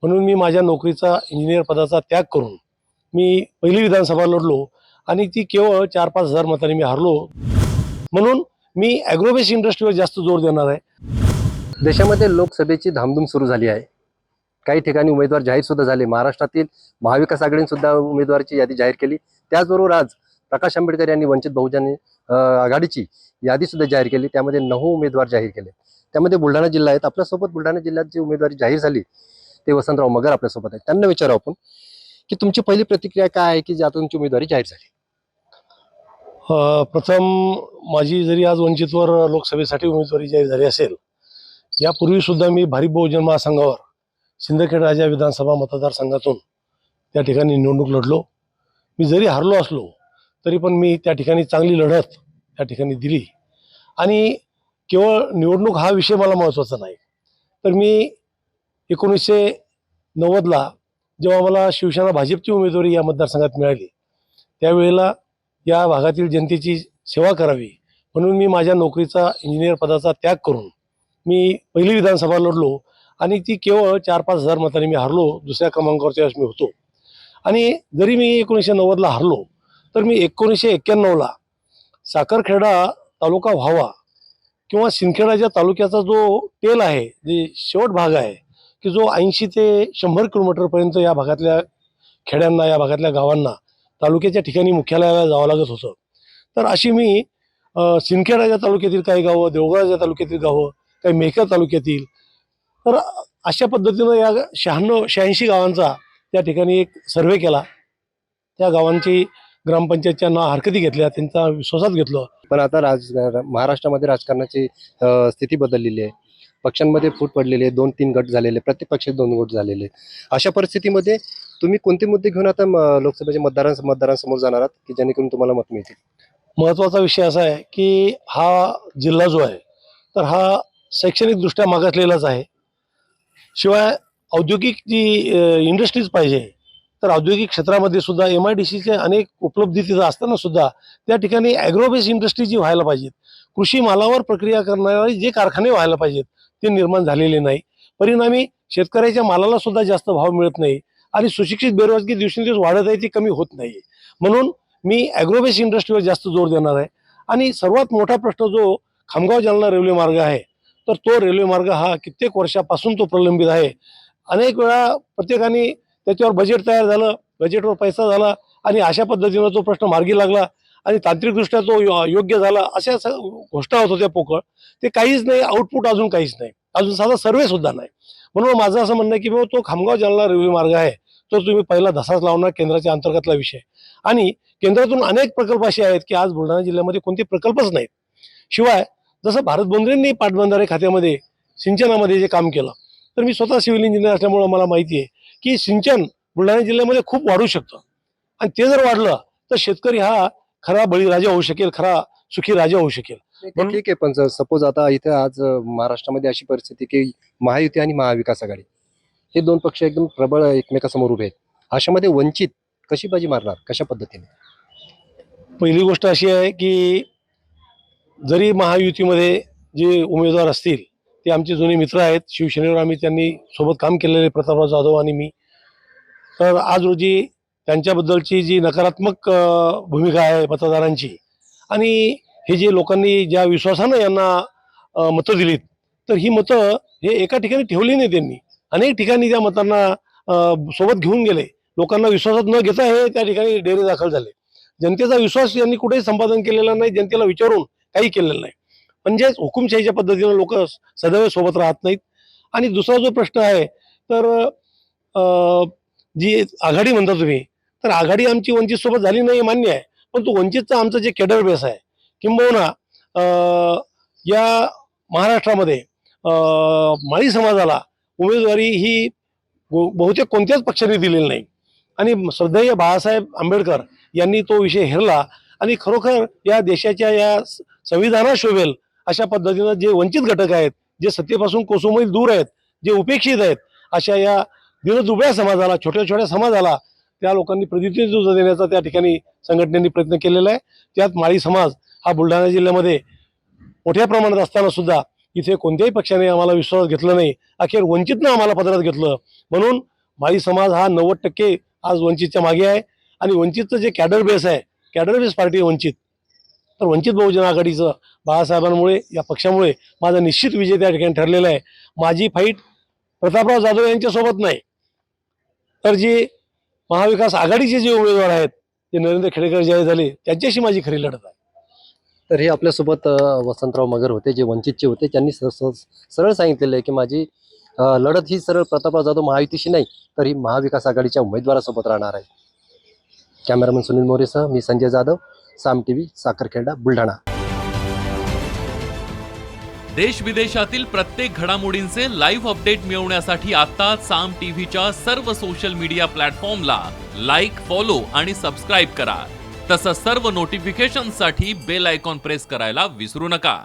म्हणून मी माझ्या नोकरीचा इंजिनियर पदाचा त्याग करून मी पहिली विधानसभा लढलो आणि ती केवळ 4-5 हजार मतांनी मी हारलो. म्हणून मी ॲग्रोबेस इंडस्ट्रीवर जास्त जोर देणार आहे. देशामध्ये लोकसभेची धामधूम सुरू झाली आहे. काही ठिकाणी उमेदवार जाहीर सुद्धा झाले. महाराष्ट्रातील महाविकास आघाडीने सुद्धा उमेदवाराची यादी जाहीर केली. त्याचबरोबर आज प्रकाश आंबेडकर यांनी वंचित बहुजन आघाडीची यादी सुद्धा जाहीर केली. त्यामध्ये 9 उमेदवार जाहीर केले. त्यामध्ये बुलढाणा जिल्हा आहेत. आपल्यासोबत बुलढाणा जिल्ह्यात जी उमेदवारी जाहीर झाली ते वसंतराव मगर आपल्यासोबत आहेत. त्यांना विचारू आपण की तुमची पहिली प्रतिक्रिया काय आहे की ज्यात तुमची उमेदवारी जाहीर झाली? प्रथम माझी जरी आज वंचितवर लोकसभेसाठी उमेदवारी जाहीर झाली असेल, यापूर्वी सुद्धा मी भारिप बहुजन महासंघावर सिंदखेड राजा विधानसभा मतदारसंघातून त्या ठिकाणी निवडणूक लढलो. मी जरी हारलो असलो तरी पण मी त्या ठिकाणी चांगली लढत त्या ठिकाणी दिली. आणि केवळ निवडणूक हा विषय मला महत्त्वाचा नाही, तर मी 1990ला जेव्हा मला शिवसेना भाजपची उमेदवारी या मतदारसंघात मिळाली, त्यावेळेला या भागातील जनतेची सेवा करावी म्हणून मी माझ्या नोकरीचा इंजिनियर पदाचा त्याग करून मी पहिली विधानसभा लढलो आणि ती केवळ 4-5 हजार मतांनी मी हारलो. दुसऱ्या क्रमांकावरच्या वेळेस मी होतो. आणि जरी मी 1990ला हारलो तर मी 1991ला साखरखेडा तालुका व्हावा किंवा सिंदखेडच्या तालुक्याचा जो टेल आहे, जे शेवट भाग आहे की जो 80 ते 100 किलोमीटरपर्यंत या भागातल्या खेड्यांना, या भागातल्या गावांना तालुक्याच्या ठिकाणी मुख्यालयाला जावं लागत होतं. तर अशी मी सिंदखेडच्या तालुक्यातील काही गावं, देवगडच्या तालुक्यातील गावं, काही मेहकर तालुक्यातील, तर अशा पद्धतीनं या 86 गावांचा त्या ठिकाणी एक सर्वे केला. त्या गावांची ग्रामपंचायतच्या हरकती घेतल्या, त्यांचा विश्वासात घेतलं. पण आता महाराष्ट्रामध्ये राजकारणाची स्थिती बदललेली आहे. पक्षांमध्ये फूट पडलेली आहे. 2-3 गट झालेले, प्रत्येक पक्षात 2 गट झालेले. अशा परिस्थितीमध्ये तुम्ही कोणते मुद्दे घेऊन आता लोकसभेच्या मतदारांसमोर जाणार आहात की जेणेकरून तुम्हाला मत मिळतील? महत्त्वाचा विषय असा आहे की हा जिल्हा जो आहे तर हा शैक्षणिकदृष्ट्या मागासलेलाच आहे. शिवाय औद्योगिक जी इंडस्ट्रीज पाहिजे, तर औद्योगिक क्षेत्रामध्ये सुद्धा MIDCचे अनेक उपलब्धी तिथं असताना सुद्धा त्या ठिकाणी ॲग्रोबेस इंडस्ट्री जी व्हायला पाहिजेत, कृषी मालावर प्रक्रिया करणारे जे कारखाने व्हायला पाहिजेत ते निर्माण झालेले नाही. परिणामी शेतकऱ्याच्या मालाला सुद्धा जास्त भाव मिळत नाही आणि सुशिक्षित बेरोजगारी दिवसेंदिवस वाढत आहे, ती कमी होत नाही. म्हणून मी ॲग्रोबेस इंडस्ट्रीवर जास्त जोर देणार आहे. आणि सर्वात मोठा प्रश्न जो खामगाव जालना रेल्वे मार्ग आहे, तर तो रेल्वे मार्ग हा कित्येक वर्षापासून तो प्रलंबित आहे. अनेक वेळा प्रत्येकाने त्याच्यावर बजेट तयार झालं, बजेटवर पैसा झाला आणि अशा पद्धतीनं तो प्रश्न मार्गी लागला आणि तांत्रिकदृष्ट्या तो योग्य झाला, अशा घोषणा होत होत्या पोकळ. ते काहीच नाही, आउटपुट अजून काहीच नाही, अजून साधा सर्वे सुद्धा नाही. म्हणून माझं असं म्हणणं आहे की बाबा तो खामगाव जालना रेल्वे मार्ग आहे, तो तुम्ही पहिला धसाच लावणार, केंद्राच्या अंतर्गतला विषय. आणि केंद्रातून अनेक प्रकल्प असे आहेत की आज बुलढाणा जिल्ह्यामध्ये कोणते प्रकल्पच नाहीत. शिवाय जसं भारत बोंद्रेंनी पाटबंधारे खात्यामध्ये सिंचनामध्ये जे काम केलं, तर मी स्वतः सिव्हिल इंजिनियर असल्यामुळं मला माहिती आहे की सिंचन बुलढाणा जिल्ह्यामध्ये खूप वाढू शकतं. आणि ते जर वाढलं तर शेतकरी हा खरा बळीराजा होऊ शकेल, खरा सुखी राजा होऊ शकेल. ठीक आहे, पण सपोज आता इथे आज महाराष्ट्रामध्ये अशी परिस्थिती की महायुती आणि महाविकास आघाडी हे 2 पक्ष एकदम प्रबळ एकमेकासमोर उभे आहेत. अशामध्ये वंचित कशी बाजी मारणार, कशा पद्धतीने? पहिली गोष्ट अशी आहे की जरी महायुतीमध्ये जे उमेदवार असतील ते आमचे जुने मित्र आहेत, शिवसेनेवर आम्ही त्यांनी सोबत काम केलेले, प्रतापराव जाधव आणि मी, तर आज रोजी त्यांच्याबद्दलची जी नकारात्मक भूमिका आहे मतदारांची, आणि हे जे लोकांनी ज्या विश्वासानं यांना मतं दिलीत, तर ही मतं हे एका ठिकाणी ठेवली नाही, त्यांनी अनेक ठिकाणी त्या मतांना सोबत घेऊन गेले. लोकांना विश्वासात न घेता हे त्या ठिकाणी डेरे दाखल झाले. जनतेचा विश्वास यांनी कुठेही संपादन केलेला नाही, जनतेला विचारून काही केलेलं नाही. म्हणजेच हुकुमशाहीच्या पद्धतीनं लोक सदैव सोबत राहत नाहीत. आणि दुसरा जो प्रश्न आहे तर जी आघाडी म्हणता तुम्ही, तर आघाडी आमची वंचितसोबत झाली नाही मान्य आहे, पण तो वंचितचा आमचं जे केडर बेस आहे, किंबहुना या महाराष्ट्रामध्ये माळी समाजाला उमेदवारी ही बहुतेक कोणत्याच पक्षाने दिलेली नाही. आणि श्रद्धेय बाळासाहेब आंबेडकर यांनी तो विषय हेरला आणि खरोखर या देशाच्या या संविधानात शोभेल अशा पद्धतीनं जे वंचित घटक आहेत, जे सत्तेपासून कोसोमैल दूर आहेत, जे उपेक्षित आहेत, अशा या दीनदुबळ्या समाजाला, छोट्या छोट्या समाजाला त्या लोकांनी प्रतिनिधित्व देण्याचा त्या ठिकाणी संघटनेने प्रयत्न केलेला आहे. त्यात माळी समाज हा बुलढाणा जिल्ह्यामध्ये मोठ्या प्रमाणात असताना सुद्धा इथे कोणत्याही पक्षाने आम्हाला विश्वासात घेतलं नाही. अखेर वंचितनं आम्हाला पदरात घेतलं. म्हणून माळी समाज हा 90% आज वंचितच्या मागे आहे. आणि वंचितचं जे कॅडर बेस आहे, कॅडर बेस पार्टी वंचित, तर वंचित बहुजन आघाडीचं बाळासाहेबांमुळे, या पक्षामुळे माझा निश्चित विजय त्या ठिकाणी ठरलेला आहे. माझी फाईट प्रतापराव जाधव यांच्यासोबत नाही, तर जे महाविकास आघाडीचे जे उमेदवार आहेत, ते नरेंद्र खेडेकर जाहीर झाले, त्यांच्याशी माझी खरी लढत आहे. तर हे आपल्यासोबत वसंतराव मगर होते, जे वंचितचे होते. त्यांनी सरळ सांगितलेलं आहे की माझी लढत ही सरळ प्रतापराव जाधव महायुतीशी नाही, तर ही महाविकास आघाडीच्या उमेदवारासोबत राहणार आहे. कॅमेरामन सुनील मोरेसह मी संजय जाधव, साम टीव्ही, साखरखेडा, बुलढाणा. देश विदेशातील प्रत्येक घडामोडींचे लाईव्ह अपडेट मिळवण्यासाठी आता साम टीव्हीच्या सर्व सोशल मीडिया प्लॅटफॉर्मला लाईक, फॉलो आणि सबस्क्राईब करा. तसंच सर्व नोटिफिकेशनसाठी बेल आयकॉन प्रेस करायला विसरू नका.